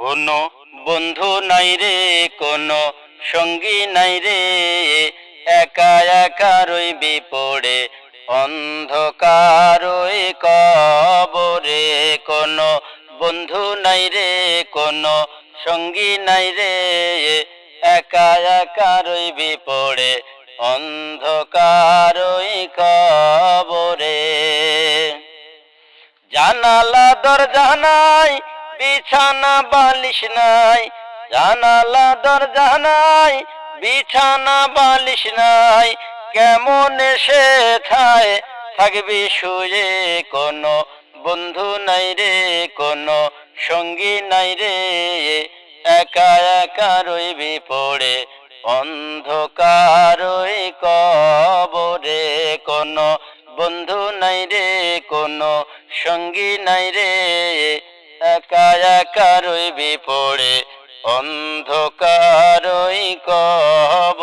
কোনো বন্ধু নাই রে, কোনো সঙ্গী নাই রে, একা একা রইবি পড়ে অন্ধকার ওই কবরে। কোনো বন্ধু নাই রে, কোনো সঙ্গী নাই রে, একা একা রইবি পড়ে অন্ধকার ওই কবরে। জানালা দরজা নাই, বিছানা বালিশ নাই, জানালা দরজা নাই, বিছানা বালিশ নাই, কেমন সে থায় থাকবি শুয়ে। কোনো বন্ধু নাই রে, কোনো সঙ্গী নাই রে, একা একা রইবি পড়ে অন্ধকার ওই কবরে। কোনো বন্ধু নাই রে, কোনো সঙ্গী নাই রে, একা একা রইবি পড়ে অন্ধকার ওই কবরে।